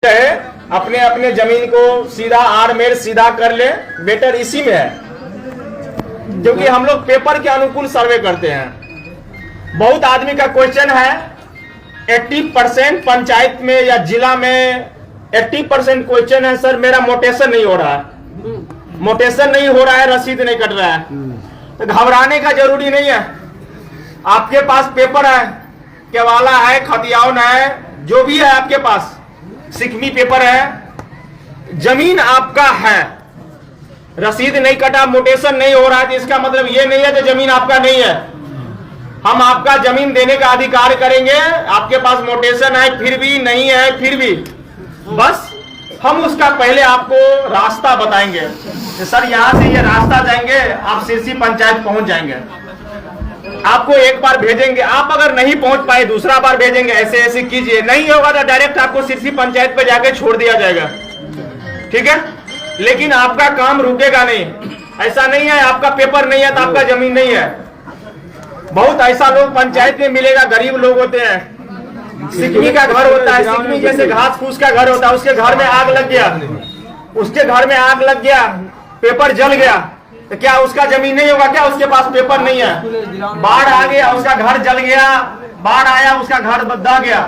है अपने अपने जमीन को सीधा आड़ मेड़ सीधा कर ले, बेटर इसी में है, क्योंकि हम लोग पेपर के अनुकूल सर्वे करते हैं। बहुत आदमी का क्वेश्चन है 80% पंचायत में या जिला में 80% क्वेश्चन है, सर मेरा मोटेशन नहीं हो रहा है, मोटेशन नहीं हो रहा है, रसीद नहीं कट रहा है। तो घबराने का जरूरी नहीं है। आपके पास पेपर है, केवाला है, खतियाउन है, जो भी है आपके पास, सिकमी पेपर है, जमीन आपका है, रसीद नहीं कटा, मोटेशन नहीं हो रहा है, तो इसका मतलब ये नहीं है कि जमीन आपका नहीं है। हम आपका जमीन देने का अधिकार करेंगे। आपके पास मोटेशन है फिर भी नहीं है, फिर भी बस हम उसका पहले आपको रास्ता बताएंगे कि सर यहां से ये रास्ता जाएंगे, आप सिरसी पंचायत पहुंच जाएंगे। आपको एक बार भेजेंगे, आप अगर नहीं पहुंच पाए दूसरा बार भेजेंगे, ऐसे ऐसे कीजिए, नहीं होगा तो डायरेक्ट आपको सिरसी पंचायत पे जाके छोड़ दिया जाएगा, ठीक है। लेकिन आपका काम रुकेगा नहीं। ऐसा नहीं है आपका पेपर नहीं है तो आपका जमीन नहीं है। बहुत ऐसा लोग पंचायत में मिलेगा, गरीब लोग होते हैं, सिकमी का घर होता है, सिकमी जैसे घास फूस का घर होता है, उसके घर में आग लग गया, उसके घर में आग लग गया, पेपर जल गया, तो क्या उसका जमीन नहीं होगा? क्या उसके पास पेपर नहीं है? बाढ़ आ गया, उसका घर जल गया, बाढ़ आया, उसका घर दह गया,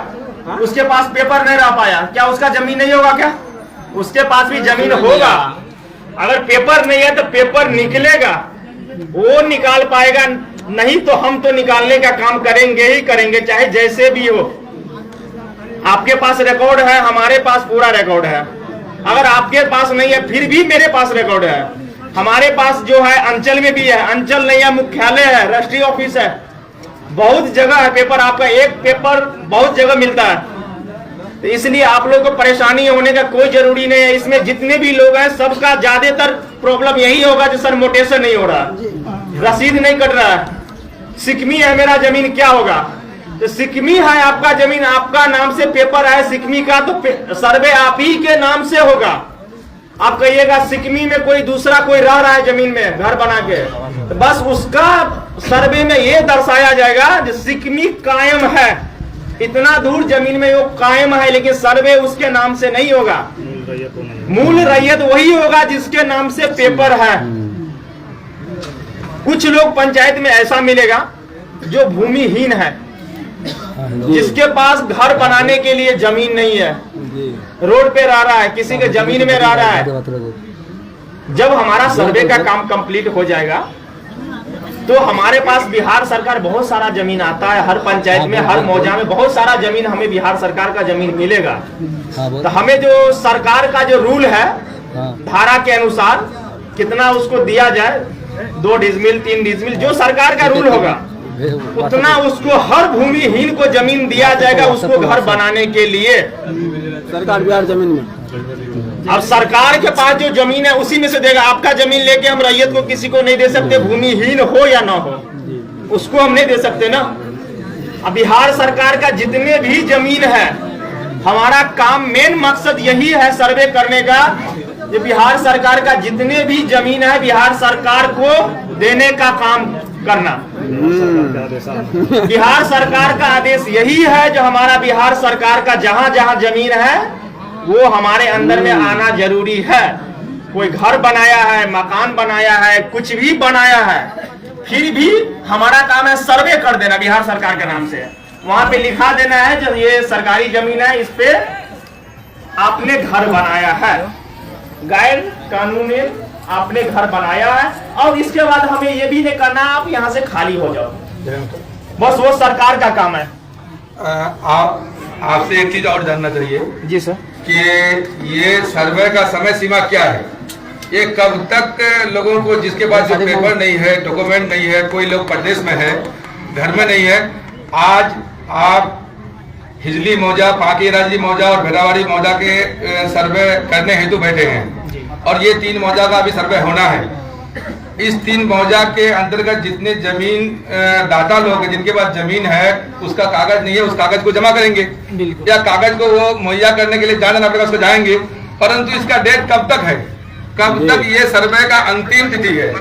उसके पास पेपर नहीं रह पाया, क्या उसका जमीन नहीं होगा? क्या उसके पास भी जमीन होगा। अगर पेपर नहीं है तो पेपर निकलेगा, वो निकाल पाएगा, नहीं तो हम तो निकालने का काम करेंगे ही करेंगे, चाहे जैसे भी हो। आपके पास रिकॉर्ड है, हमारे पास पूरा रिकॉर्ड है। अगर आपके पास नहीं है फिर भी मेरे पास रिकॉर्ड है। हमारे पास जो है अंचल में भी है, अंचल नहीं है, मुख्यालय है, रजिस्ट्री ऑफिस है, बहुत जगह है पेपर। आपका एक पेपर बहुत जगह मिलता है, तो इसलिए आप लोगों को परेशानी होने का कोई जरूरी नहीं है। इसमें जितने भी लोग हैं सबका ज्यादातर प्रॉब्लम यही होगा कि सर मोटेशन नहीं हो रहा, रसीद नहीं कट रहा है, सिकमी है मेरा जमीन, क्या होगा? तो सिकमी है आपका जमीन, आपका नाम से पेपर है सिकमी का, तो सर्वे आप ही के नाम से होगा। आप कहिएगा सिकमी में कोई दूसरा कोई रह रहा है जमीन में घर बना के, तो बस उसका सर्वे में ये दर्शाया जाएगा कि सिकमी कायम है, इतना दूर जमीन में वो कायम है, लेकिन सर्वे उसके नाम से नहीं होगा। मूल रैयत वही होगा जिसके नाम से पेपर है। कुछ लोग पंचायत में ऐसा मिलेगा जो भूमिहीन है, जिसके पास घर बनाने के लिए जमीन नहीं है, रोड पे रह रहा है, किसी के जमीन में रह रहा है। जब हमारा सर्वे का काम कंप्लीट हो जाएगा तो हमारे पास बिहार सरकार बहुत सारा जमीन आता है, हर पंचायत में, हर मौजा में बहुत सारा जमीन हमें बिहार सरकार का जमीन मिलेगा। तो हमें जो सरकार का जो रूल है धारा के अनुसार कितना उसको दिया जाए, 2 डिसमिल 3 डिसमिल, जो सरकार का रूल होगा उतना उसको हर भूमिहीन को जमीन दिया जाएगा, उसको घर बनाने के लिए। सरकार बिहार जमीन में, अब सरकार के पास जो जमीन है उसी में से देगा। आपका जमीन लेके हम रैयत को किसी को नहीं दे सकते, भूमिहीन हो या ना हो, उसको हम नहीं दे सकते ना। अब बिहार सरकार का जितने भी जमीन है, हमारा काम मेन मकसद यही है सर्वे करने का, कि बिहार सरकार का जितने भी जमीन है बिहार सरकार को देने का काम करना। बिहार सरकार का आदेश यही है, जो हमारा बिहार सरकार का जहां जहां जमीन है वो हमारे अंदर में आना जरूरी है। कोई घर बनाया है, मकान बनाया है, कुछ भी बनाया है, फिर भी हमारा काम है सर्वे कर देना बिहार सरकार के नाम से। वहां पे लिखा देना है जब ये सरकारी जमीन है, इस पे आपने घर बनाया है, गैर कानूनी आपने घर बनाया है, और इसके बाद हमें ये भी नहीं करना आप यहाँ से खाली हो जाओ, बस वो सरकार का काम है। आपसे एक चीज और जानना चाहिए जी सर, कि ये सर्वे का समय सीमा क्या है? ये कब तक लोगों को, जिसके पास जो पेपर नहीं है, डॉक्यूमेंट नहीं है, कोई लोग प्रदेश में है, घर में नहीं है, आज आप हिजली मौजा, पाकीराजी मौजा और भेड़ावाड़ी मौजा के सर्वे करने हेतु बैठे हैं, और ये 3 मौजा का अभी सर्वे होना है। इस 3 मौजा के अंतर्गत जितने जमीन दाता लोग हैं, जिनके पास जमीन है, उसका कागज नहीं है, उस कागज को जमा करेंगे, या कागज को वो मुहैया करने के लिए जाना आपके पास को जाएंगे, परंतु इसका डेट कब तक है, कब तक ये सर्वे का अंतिम तिथि है?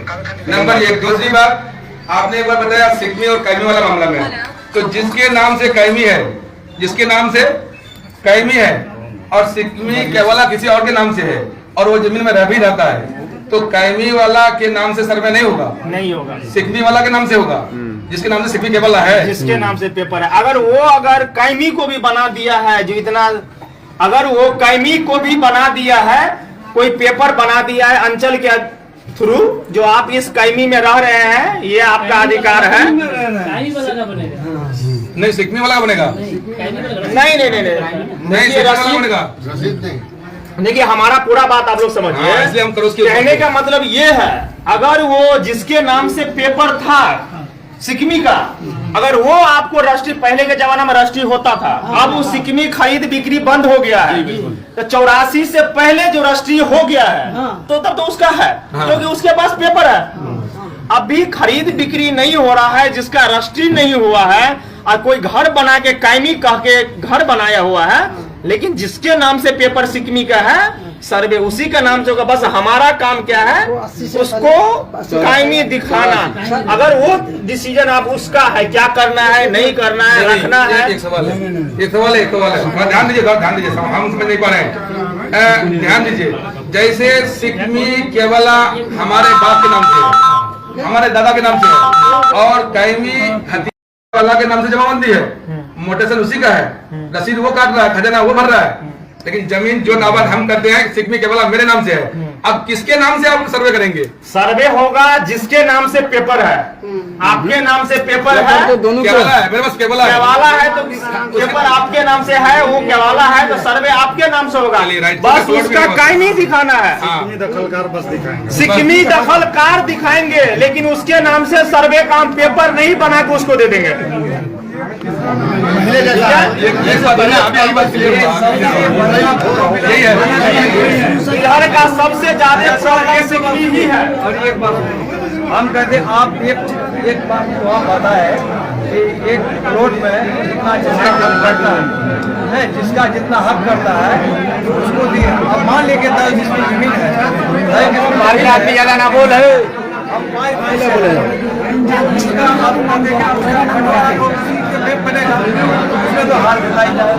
नंबर 1। दूसरी बात, आपने एक बार बताया सिकमी और कैमी वाला मामला में, तो जिसके नाम से कैमी है, जिसके नाम से कैमी है, और सिकमी केवला किसी और के नाम से है और वो जमीन में रह भी रहता है, तो कैमी वाला के नाम से सर्वे नहीं होगा, नहीं होगा, सिकमी वाला के नाम से होगा, जिसके नाम से सिकमी केवला है, जिसके नाम से पेपर है। अगर कैमी को भी बना दिया है, जो इतना, अगर वो कैमी को भी बना दिया है, कोई पेपर बना दिया है अंचल के थ्रू, जो आप इस कैमी में रह रहे हैं, ये आपका अधिकार है। नहीं सिकमी वाला बनेगा, नहीं नहीं नहीं नहीं सिकमी वाला बनेगा, देखिए हमारा पूरा बात आप लोग समझिए। हाँ, इसलिए हम कहने का मतलब ये है, अगर वो जिसके नाम से पेपर था सिकमी का, अगर वो आपको राष्ट्रीय, पहले के जमाना में राष्ट्रीय होता था, अब वो सिकमी खरीद बिक्री बंद हो गया है, तो 84 से पहले जो राष्ट्रीय हो गया है, तो तब तो उसका है, क्योंकि उसके पास पेपर है। अभी खरीद बिक्री नहीं हो रहा है, जिसका राष्ट्रीय नहीं हुआ है, और कोई घर बना के कैमी कह के घर बनाया हुआ है, लेकिन जिसके नाम से पेपर सिकमी का है, सर्वे उसी का नाम से होगा। बस हमारा काम क्या है, उसको कायमी दिखाना। अगर वो डिसीजन आप उसका है, क्या करना है, नहीं करना है, रखना है। एक सवाल है, ध्यान दीजिए, हम समझ नहीं पा रहे हैं, ध्यान दीजिए। जैसे सिकमी केवला हमारे बाप के नाम से है, हमारे दादा के नाम से है, और कैमी वाला के नाम से जमाबंदी है, मोटेशन उसी का है, रसीद वो काट रहा है, खजाना वो भर रहा है, लेकिन जमीन जो नाबाद हम करते हैं सिकमी केवला मेरे नाम से है। अब किसके नाम से आप सर्वे करेंगे? सर्वे होगा जिसके नाम से पेपर है। आपके नाम से पेपर है तो दोनों केवला है, मेरे पास केवला है तो पेपर आपके नाम से है, वो केवला है तो सर्वे आपके नाम से होगा। बस उसका कायमी दिखाना है, दखलकार बस दिखाएंगे, सिकमी दखलकार दिखाएंगे, लेकिन उसके नाम से सर्वे काम पेपर नहीं बना के उसको दे देंगे। बिहार का सबसे ज्यादा प्रॉब्लम सिकमी ही है। और एक बात हम कहते हैं, आप एक बात तो आप पता है कि एक प्लॉट में जितना हक करता है, जिसका जितना हक करता है उसको दिए। अब मान लेके 10 जिसमें जमीन है, आदमी ज्यादा ना बोल है, उसमें तो हार बताई जाए।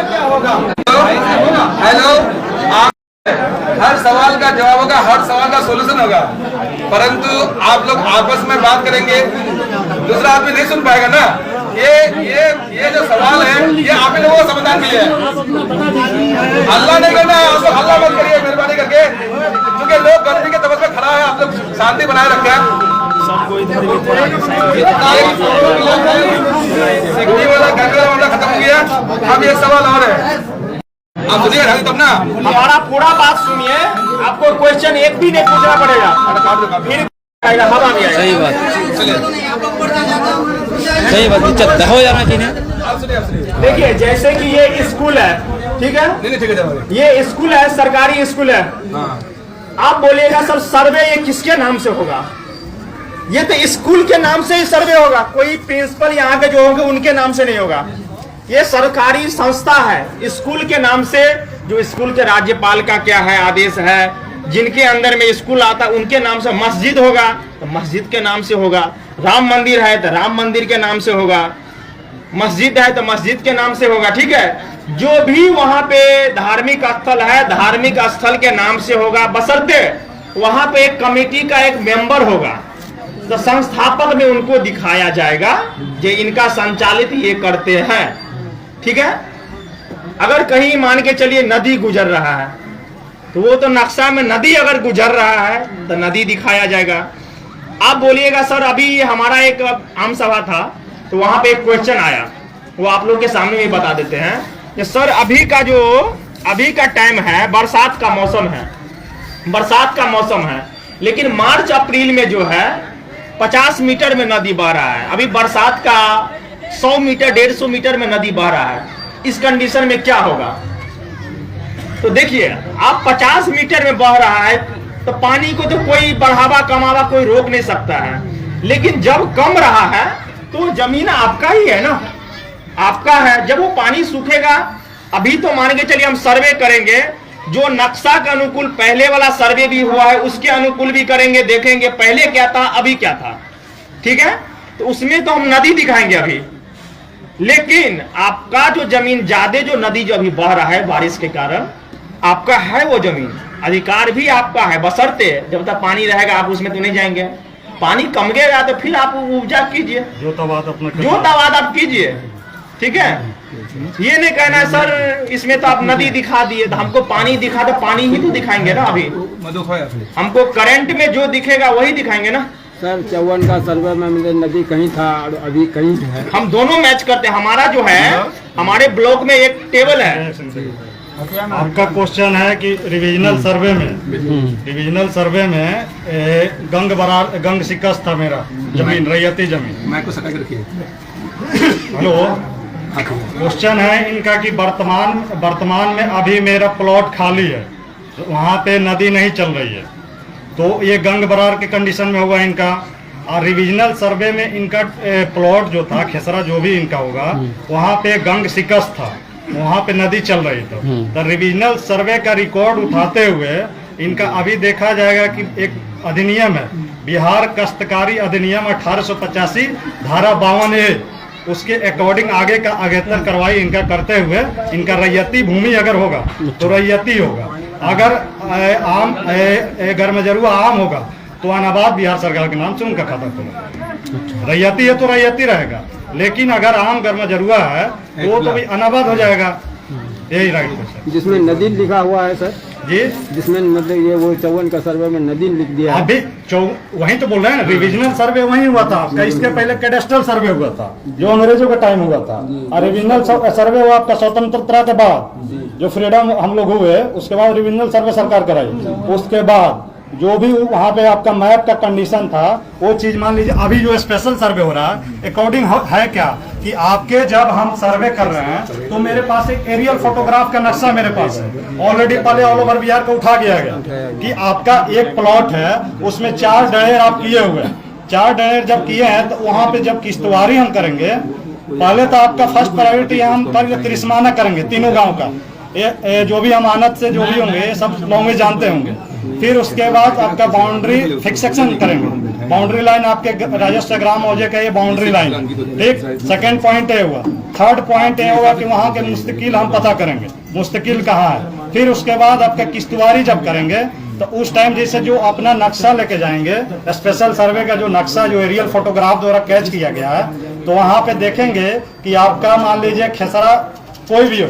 क्या होगा? हेलो, हर सवाल का जवाब होगा, हर सवाल का सोल्यूशन होगा, परंतु आप लोग आपस में बात करेंगे, दूसरा आदमी नहीं सुन पाएगा ना। ये जो सवाल है, ये आप लोगों को समाधान के लिए है। हल्ला नहीं करना है, आप लोग हल्ला मत करिए मेहरबानी करके, क्योंकि लोग गर्मी के तबस में खड़ा है, आप लोग शांति बनाए रखें। सिकमी वाला गंगा वाला खत्म हो गया, अब ये सवाल और है, आप सुनिएगा तब ना। हमारा पूरा बात सुनिए, आपको क्वेश्चन एक भी नहीं पूछना पड़ेगा, फिर आएगा, हवा में आएगा। सही बात, सही बात, हो जाना चाहिए। देखिए जैसे कि ये स्कूल है, ठीक है, नहीं ठीक है, ये स्कूल है, सरकारी स्कूल है। आप बोलिएगा सर सर्वे ये किसके नाम से होगा? ये तो स्कूल के नाम से ही सर्वे होगा, कोई प्रिंसिपल यहाँ के जो होंगे उनके नाम से नहीं होगा। ये सरकारी संस्था है, स्कूल के नाम से, जो स्कूल के राज्यपाल का क्या है आदेश है, जिनके अंदर में स्कूल आता है उनके नाम से। मस्जिद होगा तो मस्जिद के नाम से होगा, राम मंदिर है तो राम मंदिर के नाम से होगा, मस्जिद है तो मस्जिद के नाम से होगा, ठीक है। जो भी वहां पे धार्मिक स्थल है, धार्मिक स्थल के नाम से होगा, बशर्ते वहां पे एक कमेटी का एक मेंबर होगा, तो संस्थापक में उनको दिखाया जाएगा जो इनका संचालित ये करते हैं, ठीक है। अगर कहीं मान के चलिए नदी गुजर रहा है, तो वो तो नक्शा में नदी अगर गुजर रहा है तो नदी दिखाया जाएगा। आप बोलिएगा सर अभी हमारा एक आम सभा था, तो वहां पे एक क्वेश्चन आया, वो आप लोग के सामने भी बता देते हैं कि सर अभी का टाइम है, बरसात का मौसम है, बरसात का मौसम है, लेकिन मार्च अप्रैल में जो है 50 मीटर में नदी बह रहा है, अभी बरसात का 100 मीटर 150 मीटर में नदी बह रहा है। इस कंडीशन में क्या होगा? तो देखिए आप 50 मीटर में बह रहा है तो पानी को तो कोई बढ़ावा कमावा कोई रोक नहीं सकता है, लेकिन जब कम रहा है तो जमीन आपका ही है ना, आपका है। जब वो पानी सूखेगा, अभी तो मान के चलिए हम सर्वे करेंगे, जो नक्शा के अनुकूल पहले वाला सर्वे भी हुआ है उसके अनुकूल भी करेंगे, देखेंगे पहले क्या था अभी क्या था। ठीक है, तो उसमें तो हम नदी दिखाएंगे अभी, लेकिन आपका जो जमीन ज्यादा जो नदी जो अभी बह रहा है बारिश के कारण, आपका है वो जमीन, अधिकार भी आपका है, बशर्ते जब तक पानी रहेगा आप उसमें तो नहीं जाएंगे। पानी कमगेगा तो फिर आप उपजा कीजिए, जोतावाद आप कीजिए, ठीक है। ये नहीं कहना है सर इसमें तो आप नदी दिखा दिए, तो हमको पानी दिखा, तो पानी ही तो दिखाएंगे ना। अभी हमको करंट में जो दिखेगा वही दिखाएंगे ना। सर 54 का सर्वे में मुझे नदी कहीं था और अभी कहीं है। हम दोनों मैच करते हैं। हमारा जो है, हमारे ब्लॉक में एक टेबल है। आपका क्वेश्चन है कि रिविजनल सर्वे में गंग शिकस्त था मेरा जमीन, रैयती जमीन। हेलो, क्वेश्चन है इनका कि वर्तमान में अभी मेरा प्लॉट खाली है, वहाँ पे नदी नहीं चल रही है, तो ये गंग बरार के कंडीशन में होगा इनका। और रिविजनल सर्वे में इनका प्लॉट जो था, खेसरा जो भी इनका होगा, वहाँ पे गंग शिकस्त था, वहाँ पे नदी चल रही थी। तो रिविजनल सर्वे का रिकॉर्ड उठाते हुए इनका अभी देखा जाएगा कि एक अधिनियम है, बिहार काश्तकारी अधिनियम 1885 धारा 52A, उसके अकॉर्डिंग आगे का अगेतर कार्रवाई इनका करते हुए इनका रैयती भूमि अगर होगा तो रैयती होगा, अगर आम गरमजरुआ आम होगा तो अनाबाद बिहार सरकार के नाम से उनका खाता खुलेगा। रैयती है तो रैयती रहेगा, लेकिन अगर आम गरमजरुआ है तो भी अनाबाद हो जाएगा। यही राइट है। जिसमें नदी लिखा हुआ है सर जी, जिसमें मतलब ये वो 54 का सर्वे में नदी लिख दिया है। अभी वहीं तो बोल रहे हैं, रिविजनल सर्वे वहीं हुआ था आपका, इसके पहले कैडेस्ट्रल सर्वे हुआ था जो अंग्रेजों का टाइम हुआ था, और रिविजनल सर्वे हुआ आपका स्वतंत्रता के बाद, जो फ्रीडम हम लोग हुए उसके बाद रिविजनल सर्वे सरकार कराई। उसके बाद जो भी वहाँ पे आपका मैप का कंडीशन था वो चीज मान लीजिए। अभी जो स्पेशल सर्वे हो रहा है अकॉर्डिंग है क्या कि आपके जब हम सर्वे कर रहे हैं तो मेरे पास एक एरियल फोटोग्राफ का नक्शा मेरे पास है ऑलरेडी, पहले ऑल ओवर बिहार को उठा गया गया कि आपका एक प्लॉट है, उसमें 4 डहेर आप किए हुए हैं। 4 डहेर जब किए हैं तो वहाँ पे जब किश्तवारी हम करेंगे, पहले तो आपका फर्स्ट प्रायोरिटी हम पर तिरिस्माना करेंगे तीनों गाँव का, ये जो भी अमानत से जो भी होंगे ये सब लॉन्ग्वेज जानते होंगे। फिर उसके बाद आपका बाउंड्री फिक्सेशन करेंगे, बाउंड्री लाइन आपके राजस्व ग्राम हो जाएगा, ये बाउंड्री लाइन, ठीक। सेकंड पॉइंट ये हुआ। थर्ड पॉइंट ये होगा कि वहाँ के मुस्तकिल हम पता करेंगे, मुस्तकिल कहाँ है। फिर उसके बाद आपका किश्तवारी जब करेंगे तो उस टाइम जैसे जो अपना नक्शा लेके जाएंगे, स्पेशल सर्वे का जो नक्शा जो एरियल फोटोग्राफ द्वारा कैच किया गया है, तो वहाँ पे देखेंगे कि आपका मान लीजिए खेसरा कोई भी हो,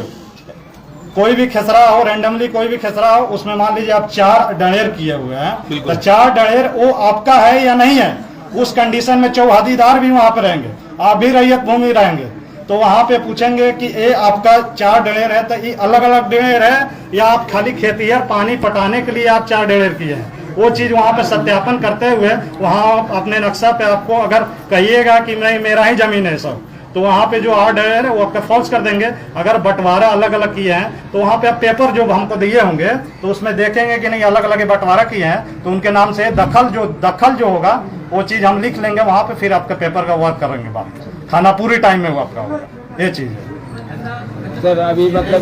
कोई भी खेसरा हो, रैंडमली कोई भी खेसरा हो, उसमें मान लीजिए आप 4 डहेर किए हुए हैं, तो 4 डहेर वो आपका है या नहीं है, उस कंडीशन में चौहदीदार भी वहां पे रहेंगे, आप भी रैयत भूमि रहेंगे। तो वहां पे पूछेंगे कि ये आपका 4 डहेर है, तो ये अलग अलग डहेर है या आप खाली खेतिहर पानी पटाने के लिए आप 4 डहेर किए हैं, वो चीज वहां पे सत्यापन करते हुए वहां अपने नक्शा पे आपको अगर कहिएगा कि नहीं मेरा ही जमीन है सब, तो वहाँ पे जो 8 डहेर है वो आपका फॉल्स कर देंगे। अगर बंटवारा अलग अलग किए हैं तो वहाँ पे आप पेपर जो हमको दिए होंगे तो उसमें देखेंगे कि नहीं अलग अलग बंटवारा किए हैं, तो उनके नाम से दखल जो होगा वो चीज़ हम लिख लेंगे वहाँ पे, फिर आपके पेपर का वर्क करेंगे, बात खाना पूरी टाइम में वो आपका होगा। ये चीज़ है सर। अभी मतलब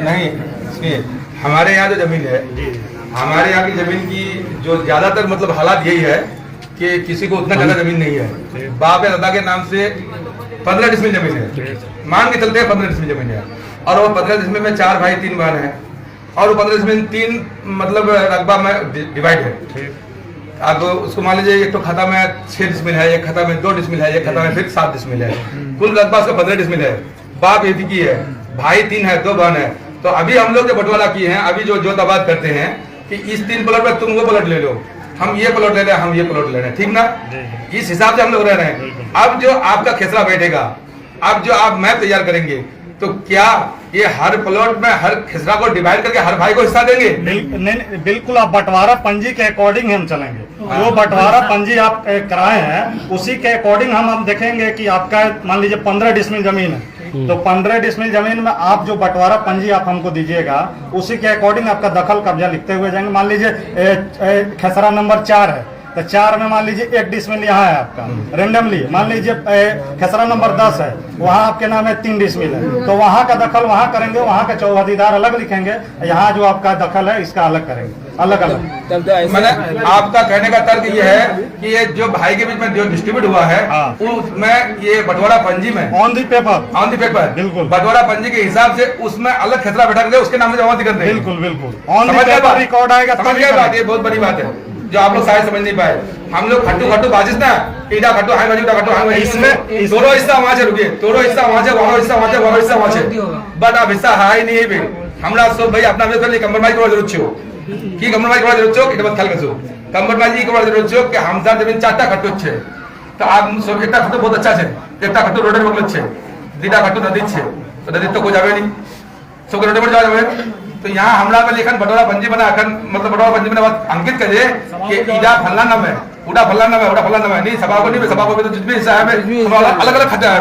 नहीं, हमारे यहाँ जो जमीन है, हमारे यहाँ की जमीन की जो ज्यादातर मतलब हालात यही है कि किसी को उतना ज्यादा जमीन नहीं है। बाप या दादा के नाम से 15 डिसमिल जमीन है, मान के चलते हैं 15 डिसमिल जमीन है, और वो 15 डिसमिल में 4 भाई 3 बहन है, और वो 15 डिसमिल 3 मतलब रकबा में डिवाइड है। अब उसको मान लीजिए एक तो खाता में 6 डिसमिल है, एक खाता में 2 डिसमिल है, एक खाता में फिर 7 डिसमिल है, कुल रकबा उसका 15 डिसमिल है। बाप एक ही है, भाई 3 है, 2 बहन है। तो अभी हम लोग जो बंटवारा किए हैं, अभी जो जोताबाद करते हैं कि इस 3 प्लॉट में तुम वो प्लॉट ले लो, हम ये प्लॉट ले रहे हैं, हम ये प्लॉट ले रहे हैं, ठीक ना। इस हिसाब से हम लोग रह रहे हैं। अब जो आपका खेसरा बैठेगा, अब जो आप मैप तैयार करेंगे, तो क्या ये हर प्लॉट में हर खेसरा को डिवाइड करके हर भाई को हिस्सा देंगे? नहीं, बिल्कुल आप बंटवारा पंजी के अकॉर्डिंग हम चलेंगे। जो बंटवारा पंजी आप कराए हैं उसी के अकॉर्डिंग हम देखेंगे कि आपका मान लीजिए 15 डिसमिल जमीन है, तो 15 डिसमिल जमीन में आप जो बंटवारा पंजी आप हमको दीजिएगा उसी के अकॉर्डिंग आपका दखल कब्जा लिखते हुए जाएंगे। मान लीजिए खेसरा नंबर 4 है, तो 4 में मान लीजिए 1 डिसमिल यहाँ है आपका रेंडमली, मान लीजिए खेसरा नंबर 10 है, वहाँ आपके नाम है 3 डिसमिल है, तो वहाँ का दखल वहाँ करेंगे, वहाँ का चौहदीदार अलग लिखेंगे, यहाँ जो आपका दखल है इसका अलग करेंगे। अलग अलग। तब तो ऐसे मैंने आपका कहने का तर्क ये है कि ये जो भाई के बीच में जो डिस्ट्रीब्यूट हुआ है हाँ। उसमें ये बंटवारा पंजी में on the paper, on the paper बिल्कुल। बंटवारा पंजी के हिसाब से उसमें अलग खतरा बैठा कर उसके नाम से जमा दिक्कत नहीं। बिल्कुल बिल्कुल ऑन दी समझ गए पेपर बात? रिकॉर्ड आएगा समझ तभी गए बात? करेंगे। ये बहुत बड़ी बात है जो आप लोग शायद समझ नहीं पाए। हम लोग खट्टू बाजिश ना ईटा खट्टू हाई बाजी खट्टू हाई बाजी इसमें- दोनों हिस्सा वहां से रुके, दोनों हिस्सा वहां से, वहां हिस्सा वहां से, वहां हिस्सा वहां से, बट आप हिस्सा हाई नहीं है हमरा सब भाई अपना में कम्प्रोमाइज કરવા જરૂર છે की कम्प्रोमाइज કરવા જરૂર છે એટલે બસ ખ્યાલ કરજો कम्प्रोमाइज ई કરવા જરૂર છે કે हमसा जमीन चारटा खट्टू છે तो आप सब एकटा खट्टू बहुत अच्छा છે, एकटा खट्टू रोडर बगल છે, दीटा खट्टू नदी છે तो नदी तो कोई जावे नहीं, सब रोडर पर जावे। तो यहाँ हमरा में लेखन बटोरा पंजी बना मतलब बटोरा पंजी बना अंकित करे कि ईदा फलना नाम है, उड़ा फलना नाम है, उड़ा फलना नाम है, नहीं सभा को नहीं, सभा को तो जितने हिस्सा है अलग अलग खर्चा है।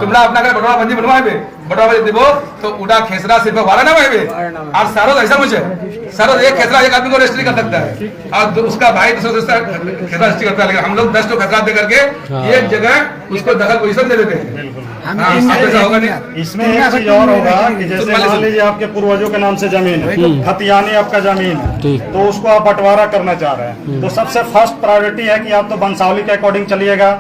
तुमरा अपना कर बटोरा पंजी बनवा है, बटोरा पंजी देबो तो उड़ा खेसरा सिर्फ 12 नाम है और सारो ऐसा मुझे सारो एक खेसरा एक आदमी को रजिस्ट्री कर सकता है और उसका भाई दूसरा खेसरा रजिस्ट्री करता है। लेकिन हम लोग 10 तो खेसरा दे करके एक जगह उसको दखल पोजीशन दे देते हैं। हाँ, ऐसा होगा नहीं। इसमें एक चीज और होगा कि जैसे मान लीजिए आपके पूर्वजों के नाम से जमीन है, खतियानी आपका जमीन है, तो उसको आप बंटवारा करना चाह रहे हैं, तो सबसे फर्स्ट प्रायोरिटी है कि आप तो वंशावली के अकॉर्डिंग चलिएगा।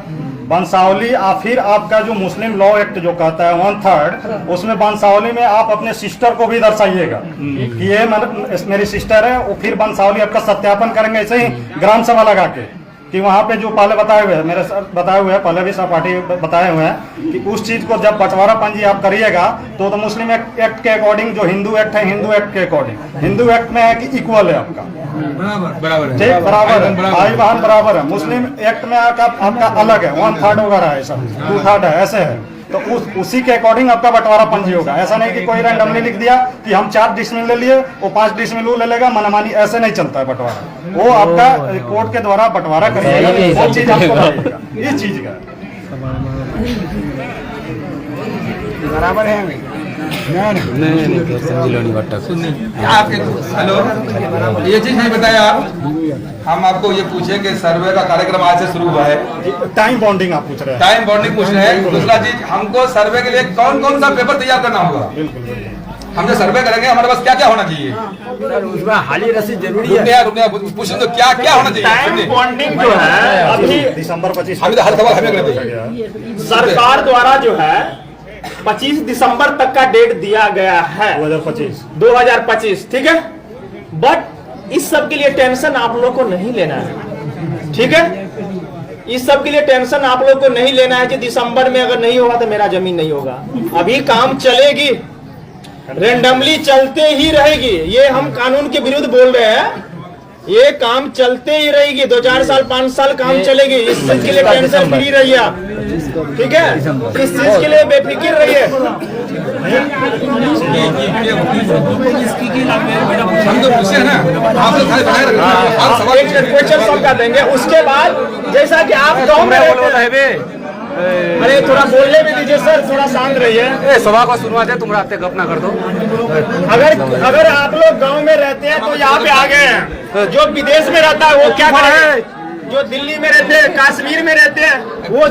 वंशावली फिर आपका जो मुस्लिम लॉ एक्ट जो कहता है 1/3 उसमें वंशावली में आप अपने सिस्टर को भी दर्शाइएगा कि ये मेरी सिस्टर है। वो फिर वंशावली आपका सत्यापन करेंगे ऐसे ही ग्राम सभा लगा के कि वहाँ पे जो पहले बताए हुए हैं, मेरे सर बताए हुए हैं, पहले भी सहपाठी बताए हुए हैं कि उस चीज को जब बंटवारा पंजी आप करिएगा तो मुस्लिम एक्ट के अकॉर्डिंग जो हिंदू एक्ट है, हिंदू एक्ट के अकॉर्डिंग हिंदू एक्ट में है कि इक्वल है आपका, बराबर है, ठीक बराबर है, भाई बहन बराबर है। मुस्लिम एक्ट में आपका अलग है, 1/3 वगैरह है, सब 2/3 है, ऐसे है। तो उसी के अकॉर्डिंग आपका बंटवारा पंजी होगा। ऐसा नहीं कि कोई रैंडमली लिख दिया कि हम 4 डिसमिल ले लिए, वो 5 डिसमिल वो ले लेगा, मनमानी ऐसे नहीं चलता है बंटवारा। वो आपका कोर्ट के द्वारा बंटवारा करिएगा, वो चीज आपको बताइएगा इस चीज का। बराबर है आपके हेलो ये चीज नहीं बताया आप, हम आपको ये पूछे कि सर्वे का कार्यक्रम आज से शुरू हुआ है, टाइम बॉन्डिंग आप पूछ रहे हैं। टाइम बॉन्डिंग पूछ रहे हैं। दूसरा चीज हमको सर्वे के लिए कौन कौन सा पेपर तैयार करना होगा, हम जो सर्वे करेंगे हमारे पास क्या क्या होना चाहिए, उसमें हाली रसीद जरूरी है। रुकने पूछ तो क्या क्या होना चाहिए। टाइम बॉन्डिंग जो है अभी दिसंबर 25 हमें तो हर सवाल हमें कर दीजिए। सरकार द्वारा जो है 25 दिसंबर तक का डेट दिया गया है 2025, ठीक है। बट इस सब के लिए टेंशन आप लोग को नहीं लेना है, ठीक है। इस सब के लिए टेंशन आप लोग को नहीं लेना है कि दिसंबर में अगर नहीं होगा तो मेरा जमीन नहीं होगा। अभी काम चलेगी, रेंडमली चलते ही रहेगी। ये हम कानून के विरुद्ध बोल रहे हैं, ये काम चलते ही रहेगी, 2-4 साल 5 साल काम चलेगी। इस चीज के लिए टेंशन फ्री रहिए आप, ठीक है। इस चीज के लिए बेफिक्र रहिए। हम तो पूछे ना, आप लोग खाली बनाए रखना, हर सवाल एक क्वेश्चन सॉल्व कर देंगे। उसके बाद जैसा कि आप गाँव में रहते हैं, अरे थोड़ा बोलने भी दीजिए सर, थोड़ा शांत रहिए। सभा को शुरुआत है, तुम रास्ते गप ना कर दो। अगर आप लोग गांव में रहते हैं तो यहाँ पे आ गए हैं। जो विदेश में रहता है वो क्या करे, जो दिल्ली में रहते हैं, कश्मीर में रहते हैं, वो